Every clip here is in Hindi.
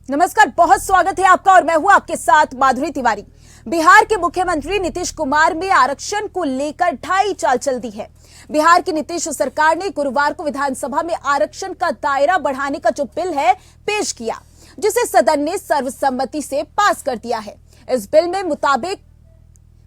नमस्कार, बहुत स्वागत है आपका और मैं हूं आपके साथ माधुरी तिवारी। बिहार के मुख्यमंत्री नीतीश कुमार में आरक्षण को लेकर ढाई चाल चल दी है। बिहार की नीतीश सरकार ने गुरुवार को विधानसभा में आरक्षण का दायरा बढ़ाने का जो बिल है पेश किया, जिसे सदन ने सर्वसम्मति से पास कर दिया है। इस बिल में मुताबिक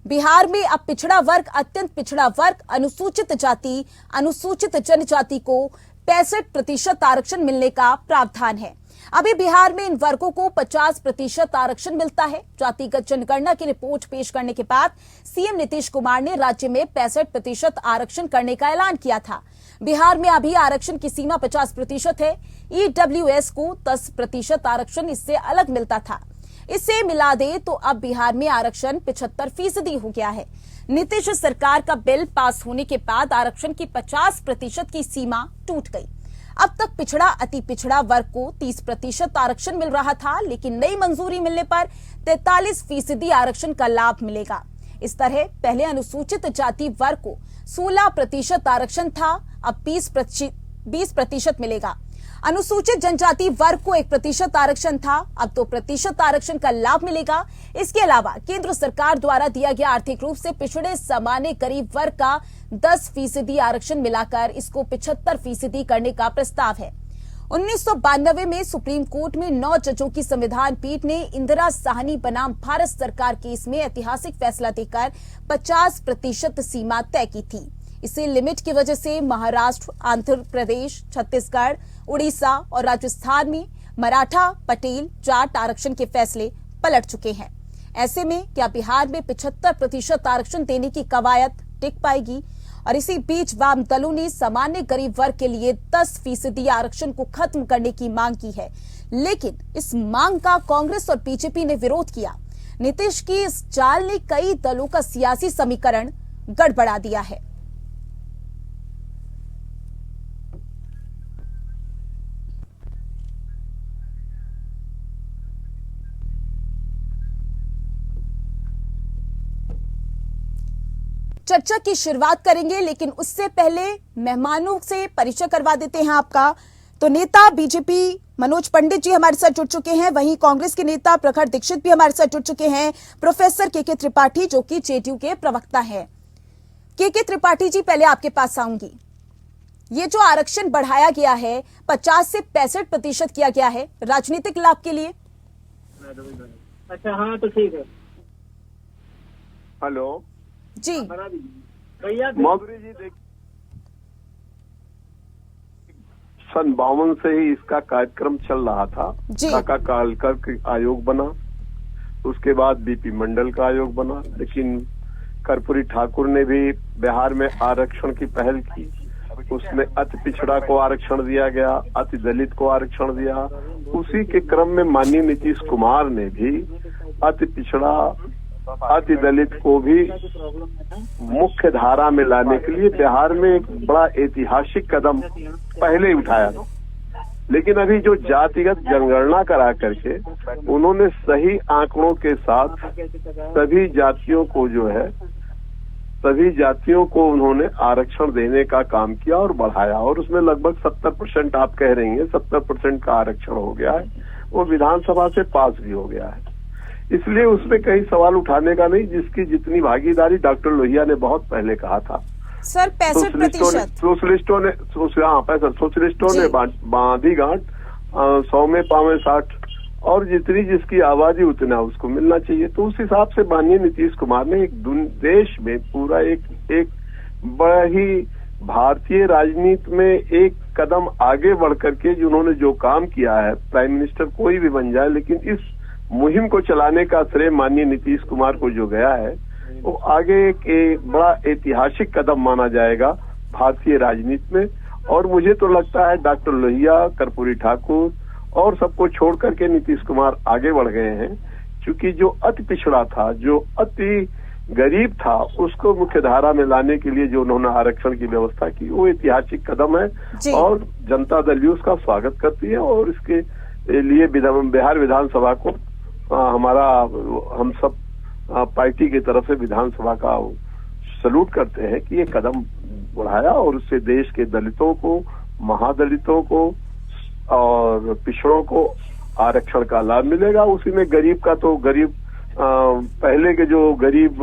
बिहार में अब पिछड़ा वर्ग, अत्यंत पिछड़ा वर्ग, अनुसूचित जाति, अनुसूचित जनजाति को 65% आरक्षण मिलने का प्रावधान है। अभी बिहार में इन वर्गों को 50% आरक्षण मिलता है। जातिगत जनगणना की रिपोर्ट पेश करने के बाद सीएम नीतीश कुमार ने राज्य में 65% आरक्षण करने का ऐलान किया था। बिहार में अभी आरक्षण की सीमा 50% है। ईडब्ल्यूएस को 10% आरक्षण इससे अलग मिलता था। इसे मिला दे तो अब बिहार में आरक्षण 75% हो गया है। नीतीश सरकार का बिल पास होने के बाद आरक्षण की 50% की सीमा टूट गई। अब तक पिछड़ा, अति पिछड़ा वर्ग को 30% आरक्षण मिल रहा था, लेकिन नई मंजूरी मिलने पर 43% आरक्षण का लाभ मिलेगा। इस तरह पहले अनुसूचित जाति वर्ग को 16% आरक्षण था, अब 20% मिलेगा। अनुसूचित जनजाति वर्ग को 1% आरक्षण था, अब 2% आरक्षण का लाभ मिलेगा। इसके अलावा केंद्र सरकार द्वारा दिया गया आर्थिक रूप से पिछड़े सामान्य गरीब वर्ग का 10% आरक्षण मिलाकर इसको 75% करने का प्रस्ताव है। 1992 में सुप्रीम कोर्ट में 9 जजों की संविधान पीठ ने इंदिरा साहनी बनाम भारत सरकार केस में ऐतिहासिक फैसला देकर 50% सीमा तय की थी। इसे लिमिट की वजह से महाराष्ट्र, आंध्र प्रदेश, छत्तीसगढ़, उड़ीसा और राजस्थान में मराठा, पटेल, जाट आरक्षण के फैसले पलट चुके हैं। ऐसे में क्या बिहार में 75% आरक्षण देने की कवायद टिक पाएगी? और इसी बीच वाम दलों ने सामान्य गरीब वर्ग के लिए 10% आरक्षण को खत्म करने की मांग की है, लेकिन इस मांग का कांग्रेस और बीजेपी ने विरोध किया। नीतीश की इस चाल ने कई दलों का सियासी समीकरण गड़बड़ा दिया है। चर्चा की शुरुआत करेंगे, लेकिन उससे पहले मेहमानों से परिचय करवा देते हैं आपका। तो नेता बीजेपी मनोज पंडित जी हमारे साथ जुड़ चुके हैं, वहीं कांग्रेस के नेता प्रखर दीक्षित भी हमारे साथ जुड़ चुके हैं। प्रोफेसर के त्रिपाठी जो कि जेडीयू के प्रवक्ता हैं। के त्रिपाठी जी, पहले आपके पास आऊंगी। ये जो आरक्षण बढ़ाया गया है, 50 से 65% किया गया है, राजनीतिक लाभ के लिए। अच्छा, हाँ तो ठीक है। हेलो जी भैया, माधुरी जी, देख, सन 52 से ही इसका कार्यक्रम चल रहा था। काका कालकर आयोग बना, उसके बाद बीपी मंडल का आयोग बना, लेकिन कर्पूरी ठाकुर ने भी बिहार में आरक्षण की पहल की। उसमें अति पिछड़ा को आरक्षण दिया गया, अति दलित को आरक्षण दिया। उसी के क्रम में माननीय नीतीश कुमार ने भी अति पिछड़ा, अति दलित को भी मुख्य धारा में लाने के लिए बिहार में एक बड़ा ऐतिहासिक कदम पहले ही उठाया था। लेकिन अभी जो जातिगत जनगणना करा करके उन्होंने सही आंकड़ों के साथ सभी जातियों को उन्होंने आरक्षण देने का काम किया और बढ़ाया, और उसमें लगभग 70% आप कह रही हैं, 70% का आरक्षण हो गया है। वो विधानसभा से पास भी हो गया है। इसलिए उसमें कई सवाल उठाने का नहीं, जिसकी जितनी भागीदारी डॉक्टर लोहिया ने बहुत पहले कहा था। सर 65% सोशलिस्टों ने बांधी गांठ, 100 में पावे 60, और जितनी जिसकी आबादी उतना उसको मिलना चाहिए। तो उस हिसाब से माननीय नीतीश कुमार ने एक देश में पूरा एक बड़ा ही भारतीय राजनीति में एक कदम आगे बढ़ करके जिन्होंने जो काम किया है, प्राइम मिनिस्टर कोई भी बन जाए, लेकिन इस मुहिम को चलाने का श्रेय माननीय नीतीश कुमार को जो गया है, वो आगे के बड़ा ऐतिहासिक कदम माना जाएगा भारतीय राजनीति में। और मुझे तो लगता है डॉक्टर लोहिया, कर्पूरी ठाकुर और सबको छोड़ करके नीतीश कुमार आगे बढ़ गए हैं, क्योंकि जो अति पिछड़ा था, जो अति गरीब था, उसको मुख्य धारा में लाने के लिए जो उन्होंने आरक्षण की व्यवस्था की, वो ऐतिहासिक कदम है और जनता दल भी उसका स्वागत करती है। और इसके लिए बिहार विधानसभा को हम सब पार्टी की तरफ से विधानसभा का सलूट करते हैं कि ये कदम बढ़ाया, और उससे देश के दलितों को, महादलितों को और पिछड़ों को आरक्षण का लाभ मिलेगा। उसी में गरीब का तो गरीब पहले के जो गरीब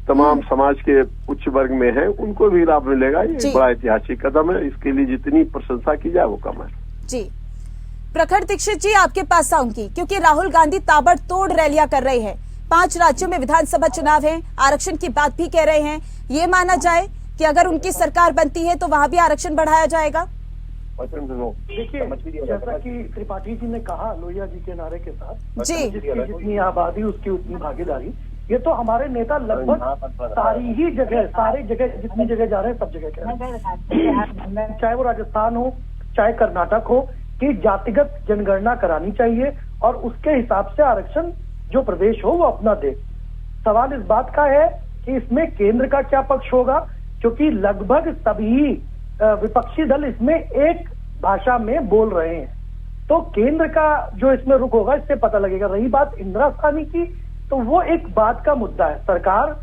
तमाम समाज के उच्च वर्ग में है उनको भी लाभ मिलेगा। ये बड़ा ऐतिहासिक कदम है, इसके लिए जितनी प्रशंसा की जाए वो कम है। जी, प्रखर दीक्षित जी आपके पास आऊंगी, क्योंकि राहुल गांधी ताबड़तोड़ रैलियां कर रहे हैं। 5 राज्यों में विधानसभा चुनाव है, आरक्षण की बात भी कह रहे हैं। ये माना जाए कि अगर उनकी सरकार बनती है तो वहां भी आरक्षण बढ़ाया जाएगा? देखिए, जैसा कि त्रिपाठी जी ने कहा लोहिया जी के नारे के साथ, जी, जितनी आबादी उसकी उतनी भागीदारी, ये तो हमारे नेता लगभग सारी जगह जितनी जगह जा रहे हैं सब जगह कह रहे हैं, चाहे वो राजस्थान हो चाहे कर्नाटक हो, कि जातिगत जनगणना करानी चाहिए और उसके हिसाब से आरक्षण जो प्रदेश हो वो अपना दे। सवाल इस बात का है कि इसमें केंद्र का क्या पक्ष होगा, क्योंकि लगभग सभी विपक्षी दल इसमें एक भाषा में बोल रहे हैं, तो केंद्र का जो इसमें रुख होगा इससे पता लगेगा। रही बात इंदिरा साहनी की, तो वो एक बात का मुद्दा है। सरकार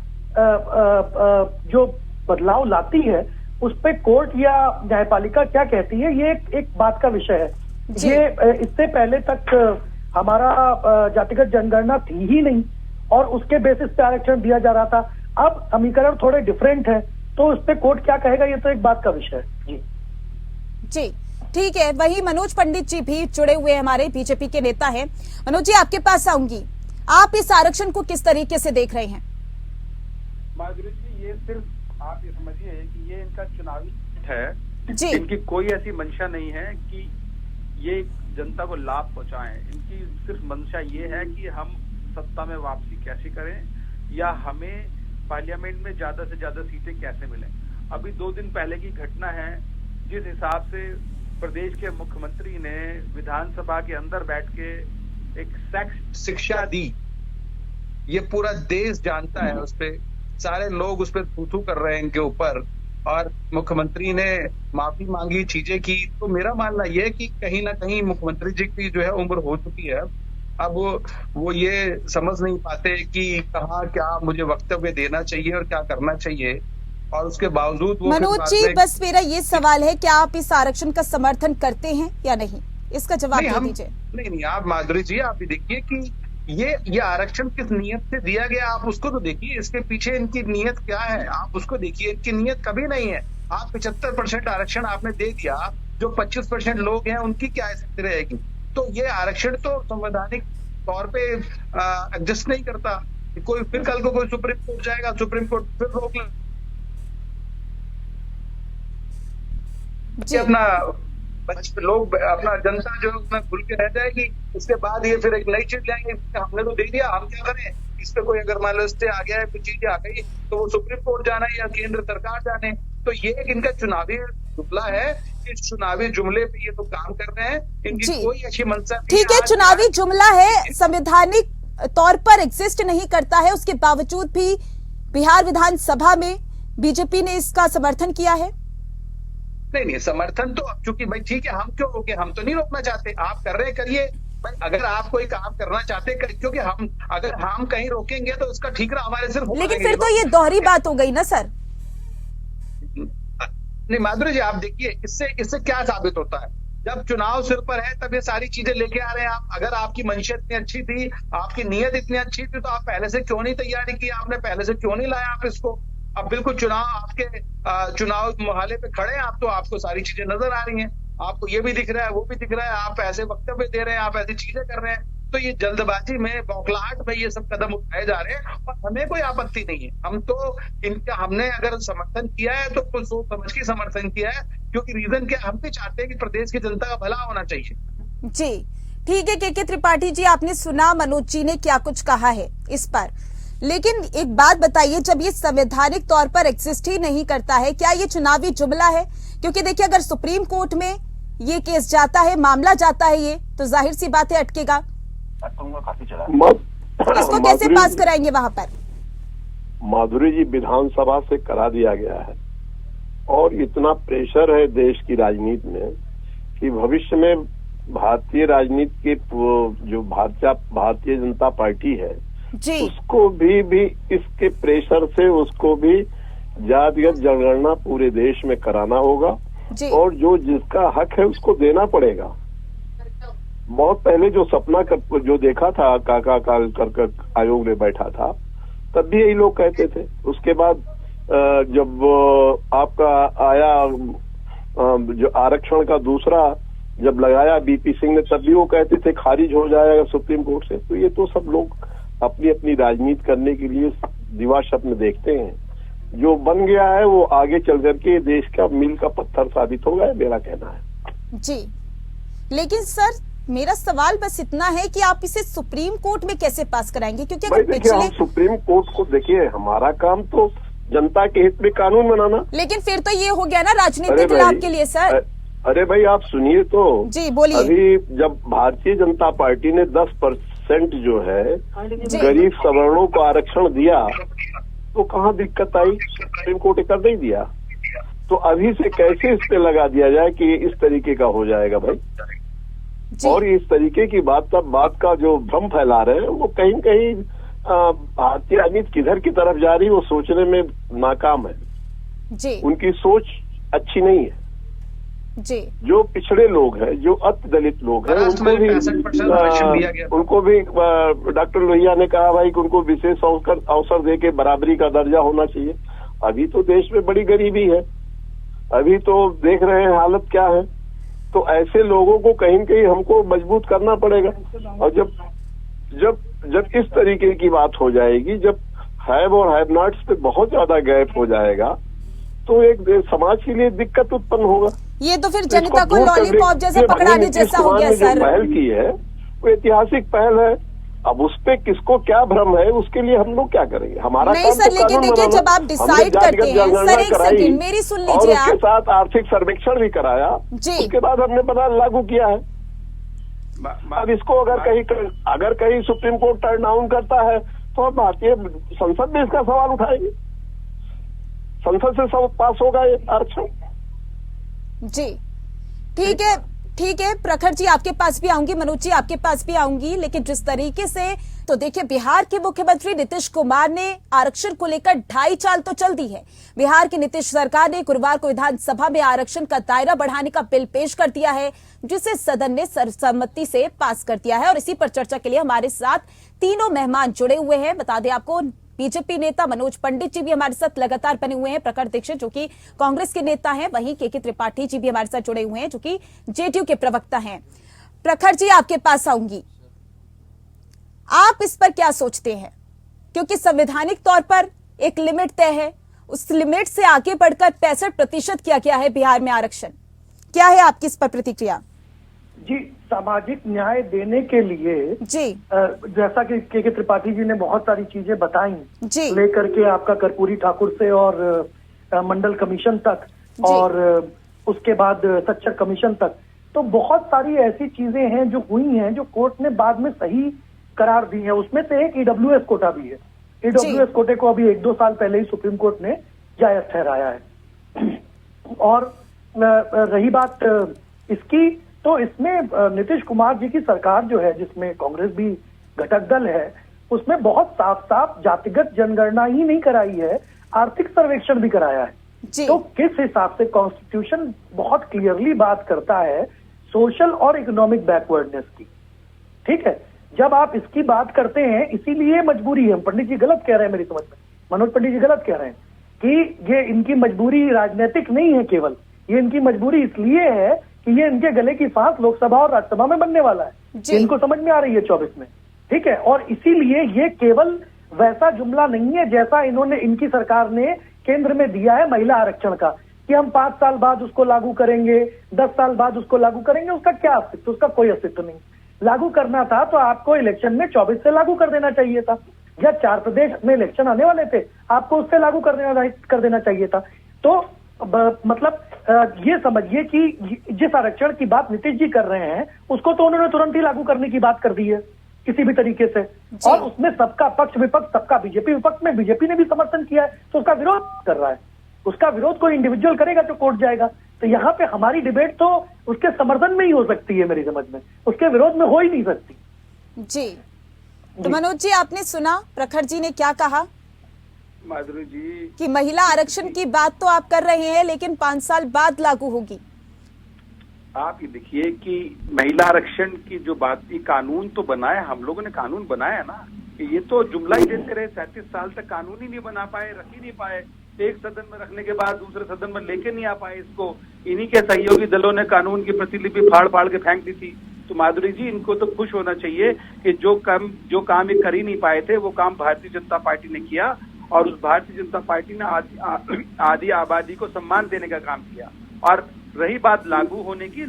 जो बदलाव लाती है उस पे कोर्ट या न्यायपालिका क्या कहती है, ये एक बात का विषय है। ये इससे पहले तक हमारा जातिगत जनगणना थी ही नहीं और उसके बेसिस पे आरक्षण दिया जा रहा था। अब समीकरण थोड़े डिफरेंट है, तो उस पे कोर्ट क्या कहेगा ये तो एक बात का विषय है। जी, ठीक है। वही मनोज पंडित जी भी जुड़े हुए हमारे बीजेपी के नेता हैं। मनोज जी आपके पास आऊंगी, आप इस आरक्षण को किस तरीके से देख रहे हैं? माधुरी जी, ये सिर्फ आप ये समझिए कि ये इनका चुनावी है जी। इनकी कोई ऐसी मंशा नहीं है कि ये जनता को लाभ पहुंचाएं। इनकी सिर्फ मंशा ये है कि हम सत्ता में वापसी कैसे करें या हमें पार्लियामेंट में ज्यादा से ज्यादा सीटें कैसे मिलें। अभी 2 दिन पहले की घटना है, जिस हिसाब से प्रदेश के मुख्यमंत्री ने विधानसभा के अंदर बैठ के एक सेक्स शिक्षा दी, ये पूरा देश जानता है, उस पे सारे लोग उस पर थू कर रहे हैं इनके ऊपर, और मुख्यमंत्री ने माफी मांगी, चीजें की। तो मेरा मानना यह है कि कहीं ना कहीं मुख्यमंत्री जी की जो है उम्र हो चुकी है। अब वो ये समझ नहीं पाते कि कहाँ क्या मुझे वक्तव्य देना चाहिए और क्या करना चाहिए, और उसके बावजूद वो मनोज जी बस मेरा ये सवाल है, क्या आप इस आरक्षण का समर्थन करते हैं या नहीं? इसका जवाब दे दीजिए। नहीं, आप माधुरी जी आप देखिए कि ये आरक्षण किस नियत से दिया गया, आप उसको तो देखिए, इसके पीछे इनकी नियत क्या है आप उसको देखिए। इनकी नियत कभी नहीं है। आप 75% आरक्षण आपने दे दिया, जो 25% लोग हैं उनकी क्या स्थिति रहेगी? तो ये आरक्षण तो संवैधानिक तौर पे एडजस्ट नहीं करता। कोई फिर कल को कोई सुप्रीम कोर्ट जाएगा, सुप्रीम कोर्ट फिर रोक ले अपना लोग अपना जनता जो उसमें खुल के रह जाएगी। उसके बाद ये फिर एक नई चीज लाएंगे, हमने तो दे दिया, हम क्या करें? इस पे कोई अगर मान लो स्टे आ गया है, कुछ चीजें आ गई, तो वो सुप्रीम कोर्ट जाना है या केंद्र सरकार जाने। तो ये एक इनका चुनावी जुमला है, इस चुनावी जुमले पे ये तो काम कर रहे हैं, इनकी कोई अच्छी मंशा नहीं। ठीक है, चुनावी जुमला है, संवैधानिक तौर पर एग्जिस्ट नहीं करता है, उसके बावजूद भी बिहार विधानसभा में बीजेपी ने इसका समर्थन किया है। नहीं, समर्थन तो चूंकि भाई ठीक है, हम क्यों रोके? हम तो नहीं रोकना चाहते, आप कर रहे करिए भाई। अगर आप कोई काम करना चाहते क्योंकि अगर हम कहीं रोकेंगे तो उसका ठीकरा हमारे सिर्फ। लेकिन फिर तो ये दोहरी बात हो गई ना सर। नहीं माधुरी जी आप देखिए, इससे क्या साबित होता है? जब चुनाव सिर पर है तब ये सारी चीजें लेके आ रहे हैं आप। अगर आपकी मंशा इतनी अच्छी थी, आपकी नीयत इतनी अच्छी थी, तो आप पहले से क्यों नहीं तैयारी की? आपने पहले से क्यों नहीं लाया आप इसको? अब बिल्कुल चुनाव मुहाले पे खड़े हैं आप, तो आपको सारी चीजें नजर आ रही हैं, आपको ये भी दिख रहा है, वो भी दिख रहा है, आप ऐसे वक्तव्य दे रहे हैं, आप ऐसी चीजें कर रहे हैं। तो ये जल्दबाजी में, बौखलाहट में ये सब कदम उठाए जा रहे हैं, और हमें कोई आपत्ति नहीं है। हम तो हमने अगर समर्थन किया है तो कुछ सोच समझ के समर्थन किया है, क्योंकि रीजन क्या, हम भी चाहते हैं कि प्रदेश की जनता का भला होना चाहिए। जी ठीक है, के त्रिपाठी जी आपने सुना मनोज जी ने क्या कुछ कहा है इस पर, लेकिन एक बात बताइए, जब ये संवैधानिक तौर पर एग्जिस्ट ही नहीं करता है, क्या ये चुनावी जुमला है? क्योंकि देखिए, अगर सुप्रीम कोर्ट में ये केस जाता है, मामला जाता है, ये तो जाहिर सी बात है अटकेगा। इसको कैसे पास कराएंगे वहां पर? माधुरी जी, विधानसभा से करा दिया गया है, और इतना प्रेशर है देश की राजनीति में कि भविष्य में भारतीय राजनीति के जो भारतीय जनता पार्टी है जी, उसको भी इसके प्रेशर से उसको भी जातिगत जनगणना पूरे देश में कराना होगा, और जो जिसका हक है उसको देना पड़ेगा। बहुत पहले जो सपना जो देखा था काका काल कर आयोग ने बैठा था, तब भी यही लोग कहते थे। उसके बाद जब आपका आया जो आरक्षण का दूसरा जब लगाया बीपी सिंह ने, तब भी वो कहते थे खारिज हो जाएगा सुप्रीम कोर्ट से। तो ये तो सब लोग अपनी अपनी राजनीति करने के लिए दिवा स्वप्न देखते हैं। जो बन गया है वो आगे चल करके देश का मील का पत्थर साबित होगा, मेरा कहना है। जी, लेकिन सर मेरा सवाल बस इतना है कि आप इसे सुप्रीम कोर्ट में कैसे पास कराएंगे? क्योंकि अगर देखिए, हम सुप्रीम कोर्ट को देखिए, हमारा काम तो जनता के हित में कानून बनाना। लेकिन फिर तो ये हो गया ना राजनीतिक लाभ के लिए सर। अरे भाई आप सुनिए तो। जी बोलिए। अभी जब भारतीय जनता पार्टी ने 10% जो है गरीब सवर्णों को आरक्षण दिया, तो कहाँ दिक्कत आई? सुप्रीम कोर्ट ने कर नहीं दिया। तो अभी से कैसे इस पे लगा दिया जाए कि इस तरीके का हो जाएगा भाई? और इस तरीके की बात का जो भ्रम फैला रहे हैं वो कहीं कहीं भारतीय राजनीति किधर की तरफ जा रही है वो सोचने में नाकाम है जी। उनकी सोच अच्छी नहीं है जी। जो पिछड़े लोग हैं, जो अति दलित लोग हैं, उनको भी डॉक्टर लोहिया ने कहा भाई कि उनको विशेष अवसर दे के बराबरी का दर्जा होना चाहिए। अभी तो देश में बड़ी गरीबी है, अभी तो देख रहे हैं हालत क्या है। तो ऐसे लोगों को कहीं न कहीं हमको मजबूत करना पड़ेगा। और जब इस तरीके की बात हो जाएगी, जब हैव और हैव नॉट्स पे बहुत ज्यादा गैप हो जाएगा, तो एक समाज के लिए दिक्कत उत्पन्न होगा। ये तो फिर जनता को लॉलीपॉप जैसे पकड़ाने जैसा हो गया सर। पहल की है वो ऐतिहासिक पहल है। अब उस पे किसको क्या भ्रम है उसके लिए हम लोग क्या करेंगे? हमारा नहीं सर, लेकिन देखिए जब आप डिसाइड करते हैं सर, एक सेकंड मेरी सुन लीजिए आप। उसके साथ आर्थिक सर्वेक्षण भी कराया जी। उसके बाद हमने पता लागू किया है। अब इसको अगर कहीं सुप्रीम कोर्ट टर्न डाउन करता है तो हम भारतीय संसद में इसका सवाल उठाएंगे। संसद से सब पास होगा ये आरक्षण। जी ठीक है प्रखर जी आपके पास भी आऊंगी, मनोज जी आपके पास भी आऊंगी। लेकिन जिस तरीके से तो देखिए बिहार के मुख्यमंत्री नीतीश कुमार ने आरक्षण को लेकर 2.5 चाल तो चल दी है। बिहार की नीतीश सरकार ने गुरुवार को विधानसभा में आरक्षण का दायरा बढ़ाने का बिल पेश कर दिया है, जिसे सदन ने सर्वसम्मति से पास कर दिया है। और इसी पर चर्चा के लिए हमारे साथ तीनों मेहमान जुड़े हुए हैं। बता दें आपको, बीजेपी नेता मनोज पंडित जी भी हमारे साथ लगातार बने हुए हैं, प्रखर दीक्षित जो कि कांग्रेस के नेता हैं, वहीं के त्रिपाठी जी भी हमारे साथ जुड़े हुए हैं जो कि जेडीयू के प्रवक्ता हैं। प्रखर जी आपके पास आऊंगी, आप इस पर क्या सोचते हैं? क्योंकि संवैधानिक तौर पर एक लिमिट तय है, उस लिमिट से आगे बढ़कर 65% किया गया है बिहार में आरक्षण। क्या है आपकी इस पर प्रतिक्रिया? जी, सामाजिक न्याय देने के लिए जी जैसा कि के त्रिपाठी जी ने बहुत सारी चीजें बताई जी, लेकर के आपका कर्पूरी ठाकुर से और मंडल कमीशन तक और उसके बाद सच्चर कमीशन तक, तो बहुत सारी ऐसी चीजें हैं जो हुई हैं जो कोर्ट ने बाद में सही करार दी है। उसमें से एक ईडब्ल्यूएस कोटा भी है। ईडब्ल्यूएस कोटे को अभी 1-2 साल पहले ही सुप्रीम कोर्ट ने जायज ठहराया है। और रही बात इसकी, तो इसमें नीतीश कुमार जी की सरकार जो है, जिसमें कांग्रेस भी घटक दल है, उसमें बहुत साफ साफ जातिगत जनगणना ही नहीं कराई है, आर्थिक सर्वेक्षण भी कराया है। तो किस हिसाब से कॉन्स्टिट्यूशन बहुत क्लियरली बात करता है सोशल और इकोनॉमिक बैकवर्डनेस की, ठीक है। जब आप इसकी बात करते हैं, इसीलिए मजबूरी है। पंडित जी गलत कह रहे हैं मेरी समझ में, मनोज पंडित जी गलत कह रहे हैं कि ये इनकी मजबूरी राजनीतिक नहीं है केवल, ये इनकी मजबूरी इसलिए है कि ये इनके गले की फांस लोकसभा और राज्यसभा में बनने वाला है। इनको समझ में आ रही है 24 में, ठीक है। और इसीलिए ये केवल वैसा जुमला नहीं है जैसा इनकी सरकार ने केंद्र में दिया है महिला आरक्षण का, कि हम 5 साल बाद उसको लागू करेंगे, 10 साल बाद उसको लागू करेंगे। उसका क्या अस्तित्व? उसका कोई अस्तित्व नहीं। लागू करना था तो आपको इलेक्शन में 24 से लागू कर देना चाहिए था, या 4 प्रदेश में इलेक्शन आने वाले थे, आपको उससे लागू कर देना चाहिए था। तो मतलब ये समझिए कि जिस आरक्षण की बात नीतीश जी कर रहे हैं उसको तो उन्होंने तुरंत ही लागू करने की बात कर दी है किसी भी तरीके से, और उसमें सबका पक्ष विपक्ष, सबका बीजेपी विपक्ष में बीजेपी ने भी समर्थन किया है, तो उसका विरोध कर रहा है। उसका विरोध कोई इंडिविजुअल करेगा तो कोर्ट जाएगा। तो यहाँ पे हमारी डिबेट तो उसके समर्थन में ही हो सकती है मेरी समझ में, उसके विरोध में हो ही नहीं सकती। जी तो मनोज जी आपने सुना प्रखर जी ने क्या कहा? माधुरी जी कि महिला आरक्षण की बात तो आप कर रहे हैं लेकिन 5 साल बाद लागू होगी। आप ये देखिए कि महिला आरक्षण की जो बात थी, कानून तो बनाया, हम लोगों ने कानून बनाया ना, कि ये तो जुमला ही देते रहे, 37 साल तक कानून ही नहीं बना पाए, रख ही नहीं पाए, एक सदन में रखने के बाद दूसरे सदन में लेके नहीं आ पाए इसको। इन्हीं के सहयोगी दलों ने कानून की प्रतिलिपि फाड़ फाड़ के फेंक दी थी। तो माधुरी जी, इनको तो खुश होना चाहिए कि जो काम ये कर ही नहीं पाए थे, वो काम भारतीय जनता पार्टी ने किया, और उस भारतीय जनता पार्टी ने आधी आबादी को सम्मान देने का काम किया। और रही बात लागू होने की,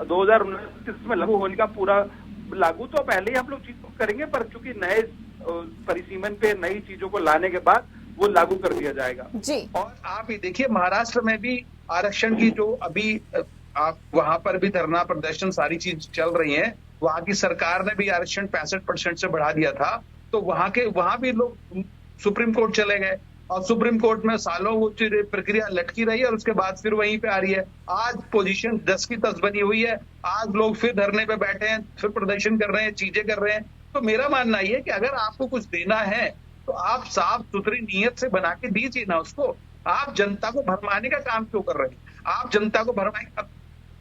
2029 में लागू होने का पूरा लागू तो पहले ही हम लोग चीज करेंगे, पर चूंकि नए परिसीमन पे नई चीजों को लाने के बाद वो लागू कर दिया जाएगा जी। और आप ये देखिए, महाराष्ट्र में भी आरक्षण की जो अभी आप वहां पर भी धरना प्रदर्शन सारी चीज चल रही है, वहां की सरकार ने भी आरक्षण 65% से बढ़ा दिया था, तो वहां भी लोग सुप्रीम कोर्ट चले गए, और सुप्रीम कोर्ट में सालों वो प्रक्रिया लटकी रही है, और उसके बाद फिर वहीं पे आ रही है। आज पोजीशन 10 की 10 बनी हुई है, आज लोग फिर धरने पे बैठे हैं, फिर प्रदर्शन कर रहे हैं, चीजें कर रहे हैं। तो मेरा मानना ये है कि अगर आपको कुछ देना है तो आप साफ सुथरी नीयत से बना के दीजिए ना उसको। आप जनता को भरमाने का काम क्यों कर रहे हैं? आप जनता को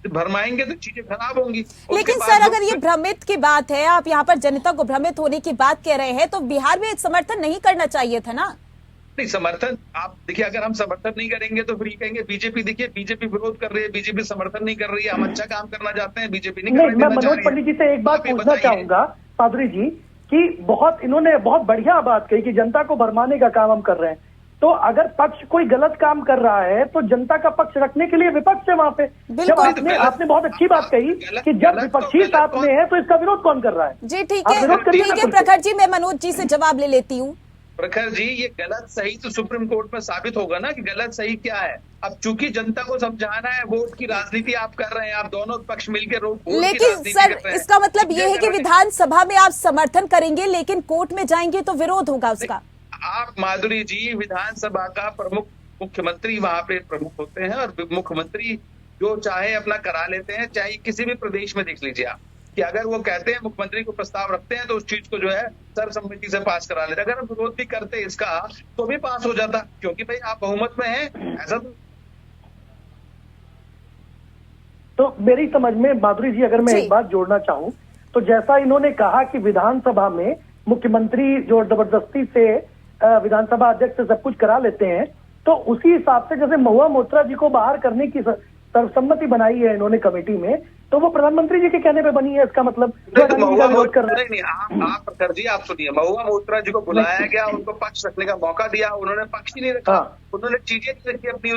भरमाएंगे तो चीजें खराब होंगी। लेकिन सर, अगर ये भ्रमित की बात है, आप यहाँ पर जनता को भ्रमित होने की बात कह रहे हैं, तो बिहार में समर्थन नहीं करना चाहिए था ना? नहीं, समर्थन आप देखिए, अगर हम समर्थन नहीं करेंगे तो फिर ये कहेंगे बीजेपी, देखिए बीजेपी विरोध कर रही है, बीजेपी समर्थन नहीं कर रही है, हम अच्छा काम करना चाहते हैं, बीजेपी नहीं कर रही है। मैं मनोज पंडित जी से एक बात पूछना चाहूंगा माधुरी जी, कि इन्होंने बहुत बढ़िया बात कही कि जनता को भरमाने का काम हम कर रहे हैं। तो अगर पक्ष कोई गलत काम कर रहा है तो जनता का पक्ष रखने के लिए विपक्ष है वहां पे। जब आपने बहुत अच्छी बात कही कि जब विपक्षी साथ में है तो इसका विरोध कौन कर रहा है? जी ठीक है प्रखर जी, मैं मनोज जी से जवाब ले लेती हूँ। प्रखर जी, ये गलत सही तो सुप्रीम कोर्ट में साबित होगा ना कि गलत सही क्या है। अब चूंकि जनता को समझाना है, वोट की राजनीति आप कर रहे हैं, आप दोनों पक्ष मिलकर लेकिन सर, इसका मतलब ये है कि विधानसभा में आप समर्थन करेंगे, लेकिन कोर्ट में जाएंगे तो विरोध होगा उसका। आप माधुरी जी, विधानसभा का प्रमुख मुख्यमंत्री वहां पे प्रमुख होते हैं, और मुख्यमंत्री जो चाहे अपना करा लेते हैं। चाहे किसी भी प्रदेश में देख लीजिए आप, कि अगर वो कहते हैं, मुख्यमंत्री को प्रस्ताव रखते हैं, तो उस चीज को जो है सर्वसम्मति से पास करा लेते हैं। अगर हम विरोध भी करते इसका तो भी पास हो जाता, क्योंकि भाई आप बहुमत में हैं। ऐसा तो मेरी समझ में माधुरी जी, अगर मैं एक बात जोड़ना चाहूं, तो जैसा इन्होंने कहा कि विधानसभा में मुख्यमंत्री जो जबरदस्ती से विधानसभा अध्यक्ष से सब कुछ करा लेते हैं, तो उसी हिसाब से जैसे महुआ मोइत्रा जी को बाहर करने की सर्वसम्मति बनाई है इन्होंने कमेटी में, तो वो प्रधानमंत्री जी के कहने पे बनी है। इसका मतलब विरोध कर रहे नहीं। आप प्रखर जी, आप सुनिए, महुआ मोइत्रा जी को बुलाया गया, उनको पक्ष रखने का मौका दिया, उन्होंने पक्ष ही नहीं रखा। उन्होंने चीजें नहीं रखी अपनी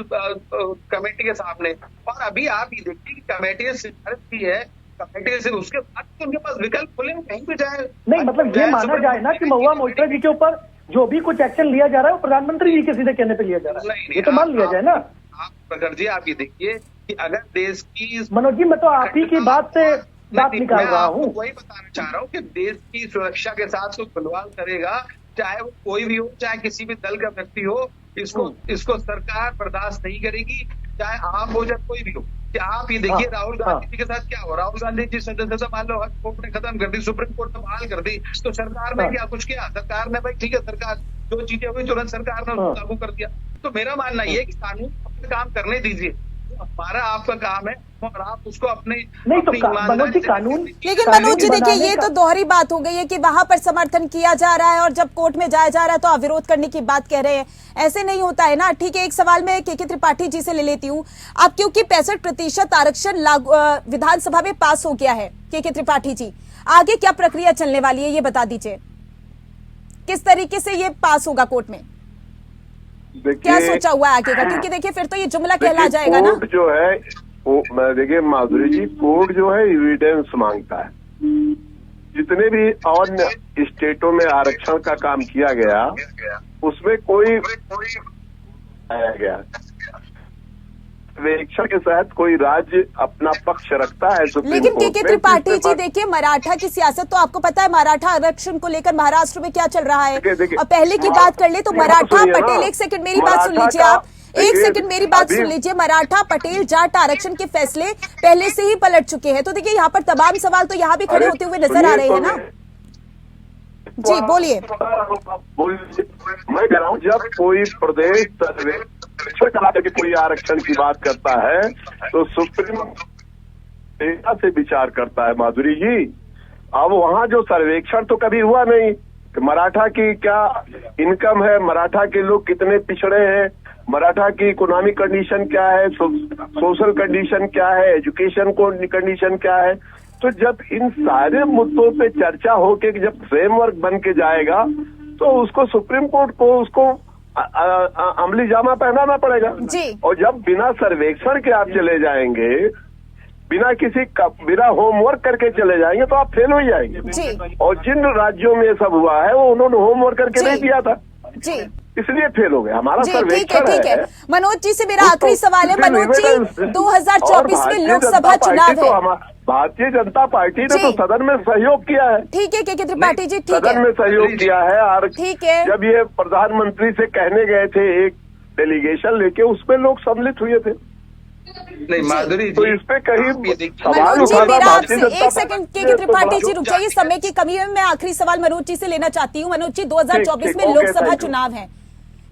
कमेटी के सामने। और अभी आप ये देखिए कि कमेटी ने सिफारिश की है, कमेटी से उसके बाद उनके पास विकल्प खुले, कहीं भी जाए। नहीं, मतलब ये माना जाए ना कि महुआ मोइत्रा जी के ऊपर जो भी कुछ एक्शन लिया जा रहा है वो प्रधानमंत्री जी के सीधे कहने पे लिया जा रहा है, ये तो मान लिया जाए ना। आप प्रखर जी, आप ये देखिए कि अगर देश की, मनोज जी, मैं तो आप ही की बात से बात निकाल रहा हूँ। वही बताना चाह रहा हूँ कि देश की सुरक्षा के साथ कोई खिलवाड़ करेगा, चाहे वो कोई भी हो, चाहे किसी भी दल का व्यक्ति हो, इसको सरकार बर्दाश्त नहीं करेगी, चाहे आप हो चाहे कोई भी हो। क्या आप ये देखिए राहुल गांधी जी के साथ क्या हो, राहुल गांधी जी सदस्यता मान लो हज कोर्ट ने खत्म कर दी, सुप्रीम कोर्ट ने बहाल कर दी, तो सरकार ने क्या कुछ किया? सरकार ने भाई ठीक है, सरकार जो चीजें हुई तुरंत सरकार ने उसको लागू कर दिया। तो मेरा मानना ये है कि कानून अपने काम करने दीजिए, हमारा आपका काम है, और आप उसको अपने नहीं तो मनोज जी कानून। लेकिन मनोज जी देखिए, ये तो दोहरी बात हो गई है कि वहां पर समर्थन किया जा रहा है और जब कोर्ट में जाया जा रहा है तो आप विरोध करने की बात कह रहे हैं। ऐसे नहीं होता है ना। ठीक है, एक सवाल मैं के त्रिपाठी जी से ले लेती हूँ। अब क्योंकि 65% आरक्षण विधानसभा में पास हो गया है, के त्रिपाठी जी, आगे क्या प्रक्रिया चलने वाली है ये बता दीजिए, किस तरीके से ये पास होगा कोर्ट में, क्या सोचा हुआ है आगे का? क्योंकि देखिए फिर तो ये जुमला कहला जाएगा ना। कोर्ट जो है देखिए माधुरी जी, कोर्ट जो है एविडेंस मांगता है। जितने भी अन्य स्टेटों में आरक्षण का काम किया गया उसमें कोई आया गया सर्वेक्षण के साथ कोई राज्य अपना पक्ष रखता है। लेकिन के त्रिपाठी जी देखिए, मराठा की सियासत तो आपको पता है, मराठा आरक्षण को लेकर महाराष्ट्र में क्या चल रहा है। और पहले की बात कर ले तो मराठा पटेल, एक सेकंड मेरी बात सुन लीजिए आप, एक सेकंड मेरी बात सुन लीजिए। मराठा पटेल जाट आरक्षण के फैसले पहले से ही पलट चुके हैं। तो देखिए यहाँ पर तमाम सवाल तो यहाँ भी खड़े होते हुए नजर आ रहे हैं ना। जी बोलिए। मैं कह रहा हूँ, जब कोई प्रदेश करा के कोई आरक्षण की बात करता है तो सुप्रीम गंभीरता से विचार करता है माधुरी जी। अब वहाँ जो सर्वेक्षण तो कभी हुआ नहीं कि मराठा की क्या इनकम है, मराठा के लोग कितने पिछड़े हैं, मराठा की इकोनॉमिक कंडीशन क्या है, सोशल कंडीशन क्या है, एजुकेशन को कंडीशन क्या है। तो जब इन सारे मुद्दों पे चर्चा होके जब फ्रेमवर्क बन के जाएगा तो उसको सुप्रीम कोर्ट को उसको अमली जामा पहनाना पड़ेगा। जी। और जब बिना सर्वेक्षण के आप चले जाएंगे, बिना होमवर्क करके चले जाएंगे तो आप फेल हो जाएंगे। जी। और जिन राज्यों में ये सब हुआ है वो उन्होंने होमवर्क करके जी। नहीं दिया था, जी इसलिए फेल हो गए। हमारा जी, ठीक है, सर्वेक्षण ठीक है। मनोज जी से मेरा उसको- आखिरी सवाल है। उसके मनोज जी, evidence- 2024 और में भारतीय लोकसभा जनता चुनाव पार्टी तो है। भारतीय जनता पार्टी ने जी। तो सदन में सहयोग किया है, ठीक है के त्रिपाठी जी, ठीक सदन है, में सहयोग किया है। और ठीक है। जब ये प्रधानमंत्री से कहने गए थे एक डेलीगेशन लेके, उसमें लोग सम्मिलित हुए थे। नहीं माधुरी तो जी, इस पे कहीं आप ये देखिए, सवाल मनोज जी, उठाना मेरा भारतीय आपसे जनता एक सेकंड पार्टी के ने त्रिपाठी जी तो रुक जाइए, समय की कमी है। मैं आखिरी सवाल मनोज जी से लेना चाहती हूँ। मनोज जी, 2024 ठीक, में ओके, लोकसभा थैंक यू। चुनाव है,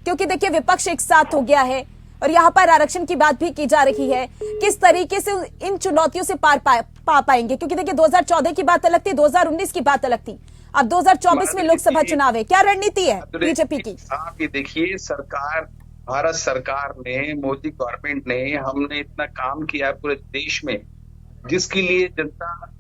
क्योंकि देखिए विपक्ष एक साथ हो गया है और यहाँ पर आरक्षण की बात भी की जा रही है। किस तरीके से इन चुनौतियों से पार पा पाएंगे? क्योंकि देखिए 2014 की बात अलग थी, 2019 की बात अलग थी, अब 2024 में लोकसभा चुनाव है। क्या रणनीति है बीजेपी की? आप ये देखिए, भारत सरकार ने, मोदी गवर्नमेंट ने, हमने इतना काम किया पूरे देश में, जिसके लिए जनता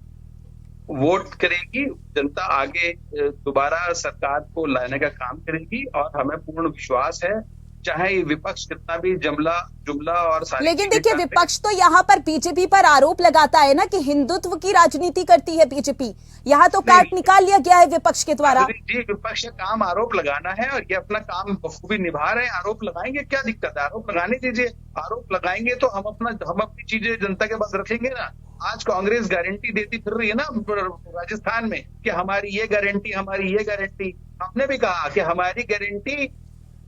वोट करेगी, जनता आगे दोबारा सरकार को लाने का काम करेगी। और हमें पूर्ण विश्वास है, चाहे विपक्ष कितना भी जुमला और सारी लेकिन चीजें देखिए कर ले। विपक्ष तो यहाँ पर बीजेपी पर आरोप लगाता है ना कि हिंदुत्व की राजनीति करती है बीजेपी। यहाँ तो काट निकाल लिया गया है विपक्ष के द्वारा। जी, विपक्ष का काम आरोप लगाना है और ये अपना काम बखूबी निभा रहे हैं। आरोप लगाएंगे, क्या दिक्कत है? आरोप लगाने दीजिए। आरोप लगाएंगे तो हम अपनी चीजें जनता के पास रखेंगे ना। आज कांग्रेस गारंटी देती फिर रही है ना राजस्थान में कि हमारी ये गारंटी, हमारी ये गारंटी। हमने भी कहा कि हमारी गारंटी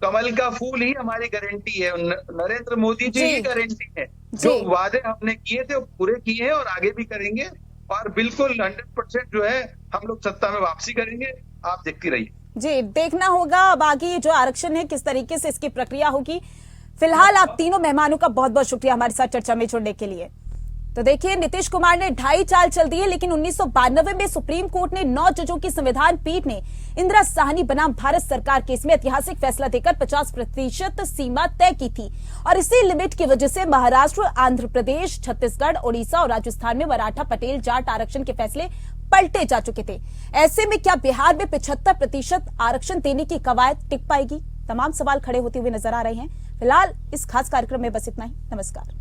कमल का फूल ही हमारी गारंटी है, नरेंद्र मोदी जी की गारंटी है। जो वादे हमने किए थे वो पूरे किए हैं और आगे भी करेंगे। और बिल्कुल 100% जो है हम लोग सत्ता में वापसी करेंगे। आप देखती रहिए। जी, देखना होगा अब आगे जो आरक्षण है किस तरीके से इसकी प्रक्रिया होगी। फिलहाल आप तीनों मेहमानों का बहुत बहुत शुक्रिया हमारे साथ चर्चा में जुड़ने के लिए। तो देखिए, नीतीश कुमार ने 2.5 चाल चल दी है, लेकिन 1992 में सुप्रीम कोर्ट ने 9 जजों की संविधान पीठ ने इंदिरा साहनी बनाम भारत सरकार केस में ऐतिहासिक फैसला देकर 50% सीमा तय की थी। और इसी लिमिट की वजह से महाराष्ट्र, आंध्र प्रदेश, छत्तीसगढ़, ओडिशा और राजस्थान में मराठा, पटेल, जाट आरक्षण के फैसले पलटे जा चुके थे। ऐसे में क्या बिहार में 75% आरक्षण देने की कवायद टिक पाएगी? तमाम सवाल खड़े होते हुए नजर आ रहे हैं। फिलहाल इस खास कार्यक्रम में बस इतना ही। नमस्कार।